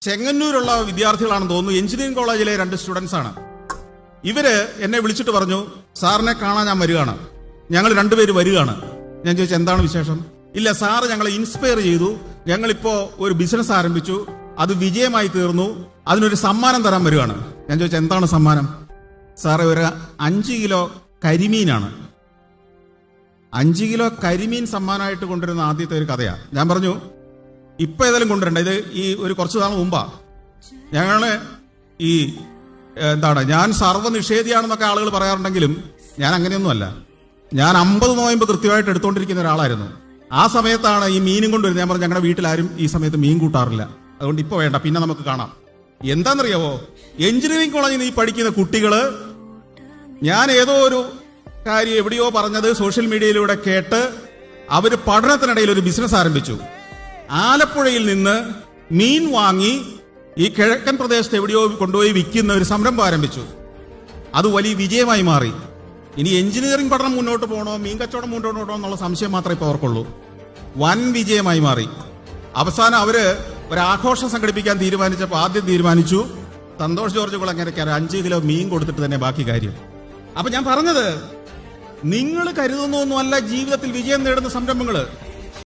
ചെങ്ങന്നൂരുള്ള വിദ്യാർത്ഥികളാണെന്ന് തോന്നുന്നു. എഞ്ചിനീയറിംഗ് കോളേജിലെ 2 സ്റ്റുഡൻസ് ആണ്. ഇവര് എന്നെ വിളിച്ചിട്ട് പറഞ്ഞു, സാറിനെ കാണാൻ ഞാൻ വരികയാണ്, ഞങ്ങൾ 2 പേര് വരികയാണ്. ഞാൻ ചോദിച്ചു, എന്താണ് വിശേഷം? ഇല്ല സാറ് ഞങ്ങളെ ഇൻസ്പയർ ചെയ്തു, ഞങ്ങളിപ്പോ ഒരു ബിസിനസ് ആരംഭിച്ചു, അത് വിജയമായി തീർന്നു, അതിനൊരു സമ്മാനം തരാൻ വരികയാണ്. ഞാൻ ചോദിച്ചു, എന്താണ് സമ്മാനം? സാറേ, ഒരു 5 കിലോ കരിമീനാണ്. 5 കിലോ കരിമീൻ സമ്മാനമായിട്ട് കൊണ്ടുവരുന്ന ആദ്യത്തെ ഒരു കഥയാ. ഞാൻ പറഞ്ഞു, ഇപ്പൊ ഏതായാലും കൊണ്ടുവരണ്ട, ഇത് ഈ ഒരു കുറച്ചു നാൾ മുമ്പാ. ഞങ്ങള് ഈ ഞാൻ സർവ്വനിഷേധിയാണെന്നൊക്കെ ആളുകൾ പറയാറുണ്ടെങ്കിലും ഞാൻ അങ്ങനെയൊന്നുമല്ല. ഞാൻ 50 നോയമ്പ് കൃത്യമായിട്ട് എടുത്തുകൊണ്ടിരിക്കുന്ന ഒരാളായിരുന്നു. ആ സമയത്താണ് ഈ മീനും കൊണ്ടുവരുന്നത്. ഞാൻ പറഞ്ഞു, ഞങ്ങളുടെ വീട്ടിലാരും ഈ സമയത്ത് മീൻ കൂട്ടാറില്ല, അതുകൊണ്ട് ഇപ്പൊ വേണ്ട, പിന്നെ നമുക്ക് കാണാം. എന്താണെന്നറിയാവോ, എഞ്ചിനീയറിംഗ് കോളേജിൽ നിന്ന് ഈ പഠിക്കുന്ന കുട്ടികള് ഞാൻ ഏതോ ഒരു കാര്യം എവിടെയോ പറഞ്ഞത് സോഷ്യൽ മീഡിയയിലൂടെ കേട്ട് അവര് പഠനത്തിനിടയിൽ ഒരു ബിസിനസ് ആരംഭിച്ചു. ആലപ്പുഴയിൽ നിന്ന് മീൻ വാങ്ങി ഈ കിഴക്കൻ പ്രദേശത്ത് എവിടെയോ കൊണ്ടുപോയി വിൽക്കുന്ന ഒരു സംരംഭം ആരംഭിച്ചു. അത് വലിയ വിജയമായി മാറി. ഇനി എഞ്ചിനീയറിംഗ് പഠനം മുന്നോട്ട് പോകണോ, മീൻ കച്ചവടം മുന്നോട്ട് പോകണോ എന്നുള്ള സംശയം മാത്രമേ ഇപ്പോൾ അവർക്കുള്ളൂ. വൻ വിജയമായി മാറി. അവസാനം അവര് ഒരാഘോഷം സംഘടിപ്പിക്കാൻ തീരുമാനിച്ചപ്പോൾ ആദ്യം തീരുമാനിച്ചു സന്തോഷ് ജോർജ് കുളങ്ങരയ്ക്ക് 5 കിലോ മീൻ കൊടുത്തിട്ട് തന്നെ ബാക്കി കാര്യം. അപ്പൊ ഞാൻ പറഞ്ഞത്, നിങ്ങൾ കരുതുന്നൊന്നുമല്ല ജീവിതത്തിൽ വിജയം നേടുന്ന സംരംഭങ്ങള്.